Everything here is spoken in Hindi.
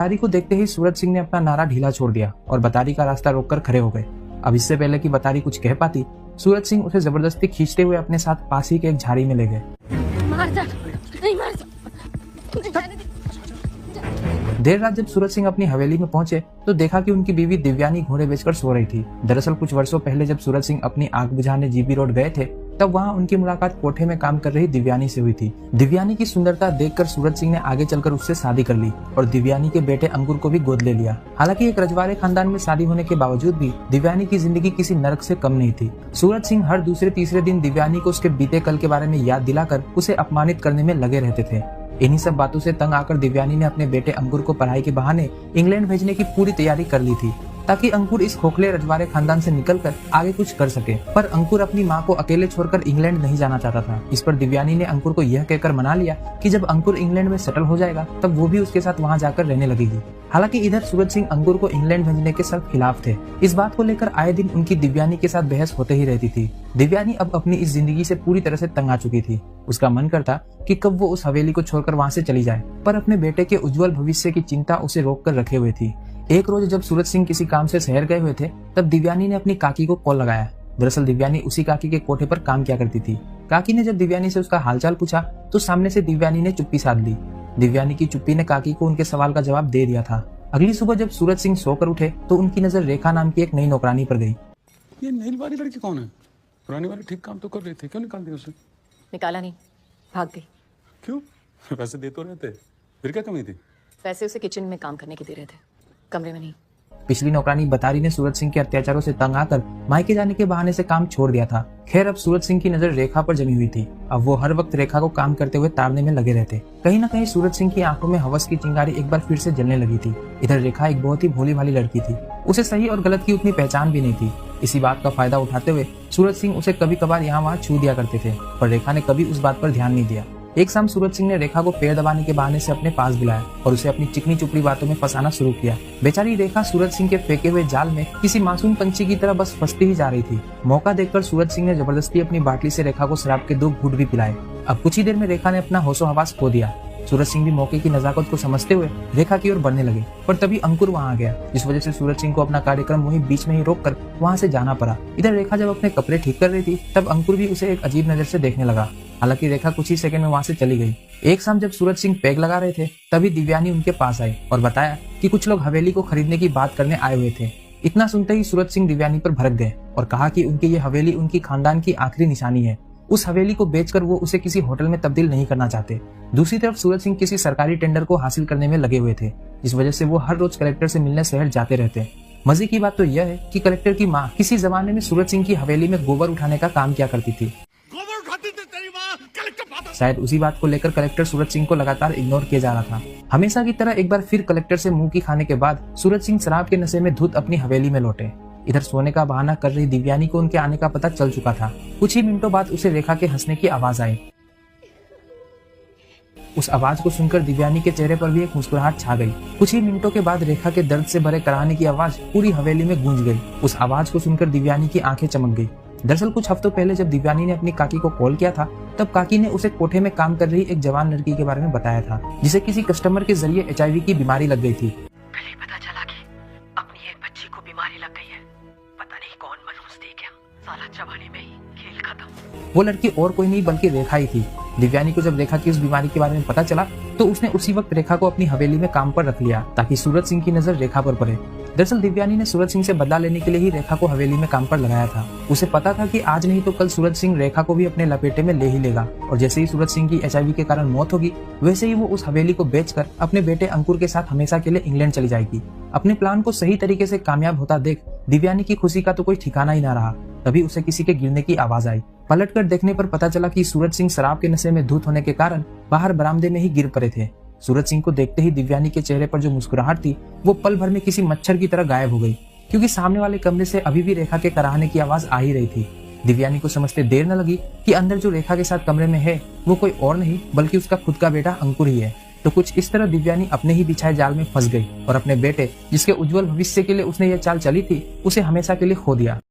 बतारी को देखते ही सूरज सिंह ने अपना नारा ढीला छोड़ दिया और बतारी का रास्ता रोककर खड़े हो गए। अब इससे पहले कि बतारी कुछ कह पाती, सूरज सिंह उसे जबरदस्ती खींचते हुए अपने साथ पास ही के एक झाड़ी में ले गए। देर रात जब सूरज सिंह अपनी हवेली में पहुंचे तो देखा कि उनकी बीवी दिव्यानी घोड़े बेचकर सो रही थी। दरअसल कुछ वर्षों पहले जब सूरज सिंह अपनी आग बुझाने जीबी रोड गए थे, तब वहां उनकी मुलाकात कोठे में काम कर रही दिव्यानी से हुई थी। दिव्यानी की सुंदरता देखकर सूरज सिंह ने आगे चलकर उससे शादी कर ली और दिव्यानी के बेटे अंकुर को भी गोद ले लिया। हालांकि एक रजवाड़े खानदान में शादी होने के बावजूद भी दिव्यानी की जिंदगी किसी नरक से कम नहीं थी। सूरज सिंह हर दूसरे तीसरे दिन दिव्यानी को उसके बीते कल के बारे में याद दिलाकर उसे अपमानित करने में लगे रहते थे। इन्हीं सब बातों से तंग आकर दिव्यानी ने अपने बेटे अंकुर को पढ़ाई के बहाने इंग्लैंड भेजने की पूरी तैयारी कर ली थी, ताकि अंकुर इस खोखले रजवाड़े खानदान से निकलकर आगे कुछ कर सके। पर अंकुर अपनी मां को अकेले छोड़कर इंग्लैंड नहीं जाना चाहता था। इस पर दिव्यानी ने अंकुर को यह कहकर मना लिया कि जब अंकुर इंग्लैंड में सेटल हो जाएगा तब वो भी उसके साथ वहां जाकर रहने लगेगी। हालांकि इधर सूरज सिंह अंकुर को इंग्लैंड भेजने के सख्त खिलाफ थे। इस बात को लेकर आए दिन उनकी दिव्यानी के साथ बहस होते ही रहती थी। दिव्यानी अब अपनी इस जिंदगी से पूरी तरह से तंग आ चुकी थी। उसका मन करता कि कब वो उस हवेली को छोड़कर वहां से चली जाए, पर अपने बेटे के उज्जवल भविष्य की चिंता उसे रोक कर रखे हुए थी। एक रोज जब सूरज सिंह किसी काम से शहर गए हुए थे, तब दिव्यानी ने अपनी काकी को कॉल लगाया। दरअसल दिव्यानी उसी काकी के कोठे पर काम किया करती थी। काकी ने जब दिव्यानी से उसका हालचाल पूछा तो सामने से दिव्यानी ने चुप्पी साध ली। दिव्यानी की चुप्पी ने काकी को उनके सवाल का जवाब दे दिया था। अगली सुबह जब सूरज सिंह सोकर उठे तो उनकी नजर रेखा नाम की एक नई नौकरानी पर गई। ये नई वाली लड़की कौन है? पुरानी वाली ठीक काम तो कर रही थी, क्यों निकाल दिया उसे? निकाला नहीं, भाग गई। क्यों? पैसे दे तो रहे थे, फिर क्या कमी थी? पैसे उसे किचन में काम करने के दे रहे थे, कमरे में नहीं। पिछली नौकरानी बतारी ने सूरज सिंह के अत्याचारों से तंग आकर मायके जाने के बहाने से काम छोड़ दिया था। खैर अब सूरज सिंह की नजर रेखा पर जमी हुई थी। अब वो हर वक्त रेखा को काम करते हुए ताड़ने में लगे रहते। कहीं न कहीं सूरज सिंह की आंखों में हवस की चिंगारी एक बार फिर से जलने लगी थी। इधर रेखा एक बहुत ही भोली भाली लड़की थी। उसे सही और गलत की उतनी पहचान भी नहीं थी। इसी बात का फायदा उठाते हुए सूरज सिंह उसे कभी कभार यहाँ वहाँ छू दिया करते थे, पर रेखा ने कभी उस बात पर ध्यान नहीं दिया। एक शाम सूरज सिंह ने रेखा को पैर दबाने के बहाने से अपने पास बुलाया और उसे अपनी चिकनी चुपड़ी बातों में फंसाना शुरू किया। बेचारी रेखा सूरज सिंह के फेंके हुए जाल में किसी मासूम पंछी की तरह बस फंसती ही जा रही थी। मौका देखकर सूरज सिंह ने जबरदस्ती अपनी बाटली से रेखा को शराब के 2 घूंट भी पिलाए। अब कुछ ही देर में रेखा ने अपना होशो हवास खो दिया। सूरज सिंह भी मौके की नजाकत को समझते हुए रेखा की ओर बढ़ने लगे, पर तभी अंकुर वहां आ गया, जिस वजह से सूरज सिंह को अपना कार्यक्रम वहीं बीच में ही रोककर वहां से जाना पड़ा। इधर रेखा जब अपने कपड़े ठीक कर रही थी तब अंकुर भी उसे एक अजीब नजर से देखने लगा। हालांकि रेखा कुछ ही सेकंड में वहां से चली गई। एक शाम जब सूरज सिंह पैग लगा रहे थे तभी दिव्यानी उनके पास आई और बताया कि कुछ लोग हवेली को खरीदने की बात करने आए हुए थे। इतना सुनते ही सूरज सिंह दिव्यानी पर भड़क गए और कहा कि उनकी ये हवेली उनकी खानदान की आखिरी निशानी है। उस हवेली को बेचकर वो उसे किसी होटल में तब्दील नहीं करना चाहते। दूसरी तरफ सूरज सिंह किसी सरकारी टेंडर को हासिल करने में लगे हुए थे, जिस वजह से वो हर रोज कलेक्टर से मिलने शहर जाते रहते। मजे की बात तो यह है कि कलेक्टर की माँ किसी जमाने में सूरज सिंह की हवेली में गोबर उठाने का काम किया करती थी। शायद उसी बात को लेकर कलेक्टर सूरज सिंह को लगातार इग्नोर किया जा रहा था। हमेशा की तरह एक बार फिर कलेक्टर से मुंह की खाने के बाद सूरज सिंह शराब के नशे में धुत अपनी हवेली में लौटे। इधर सोने का बहाना कर रही दिव्यानी को उनके आने का पता चल चुका था। कुछ ही मिनटों बाद उसे रेखा के हंसने की आवाज आई। उस आवाज को सुनकर दिव्यानी के चेहरे पर भी एक मुस्कुराहट छा गई। कुछ ही मिनटों के बाद रेखा के दर्द से भरे कराहने की आवाज पूरी हवेली में गूंज गई। उस आवाज को सुनकर दिव्यानी की आंखें चमक गई। दरअसल कुछ हफ्तों पहले जब दिव्यानी ने अपनी काकी को कॉल किया था तब काकी ने उसे कोठे में काम कर रही एक जवान लड़की के बारे में बताया था, जिसे किसी कस्टमर के जरिए HIV की बीमारी लग गई थी। कल ही पता चला कि अपनी एक बच्ची को बीमारी लग गई है। पता नहीं कौन मनुष्य दे गया, सारा जवानी में ही खेल खत्म। वो लड़की और कोई नहीं बल्कि रेखा ही थी। दिव्यानी को जब रेखा की उस बीमारी के बारे में पता चला तो उसने उसी वक्त रेखा को अपनी हवेली में काम पर रख लिया ताकि सूरज सिंह की नजर रेखा पर पड़े। दरअसल दिव्यानी ने सूरज सिंह से बदला लेने के लिए ही रेखा को हवेली में काम पर लगाया था। उसे पता था कि आज नहीं तो कल सूरज सिंह रेखा को भी अपने लपेटे में ले ही लेगा और जैसे ही सूरज सिंह की HIV के कारण मौत होगी वैसे ही वो उस हवेली को बेचकर अपने बेटे अंकुर के साथ हमेशा के लिए इंग्लैंड चली जाएगी। अपने प्लान को सही तरीके से कामयाब होता देख दिव्यानी की खुशी का तो कोई ठिकाना ही ना रहा। तभी उसे किसी के गिरने की आवाज आई। पलटकर देखने पर पता चला कि सूरज सिंह शराब के नशे में धुत होने के कारण बाहर बरामदे में ही गिर पड़े थे। सूरज सिंह को देखते ही दिव्यानी के चेहरे पर जो मुस्कुराहट थी वो पल भर में किसी मच्छर की तरह गायब हो गई, क्योंकि सामने वाले कमरे से अभी भी रेखा के कराहने की आवाज आ ही रही थी। दिव्यानी को समझते देर न लगी कि अंदर जो रेखा के साथ कमरे में है वो कोई और नहीं बल्कि उसका खुद का बेटा अंकुर ही है। तो कुछ इस तरह दिव्यानी अपने ही बिछाए जाल में फंस गई और अपने बेटे, जिसके उज्जवल भविष्य के लिए उसने ये चाल चली थी, उसे हमेशा के लिए खो दिया।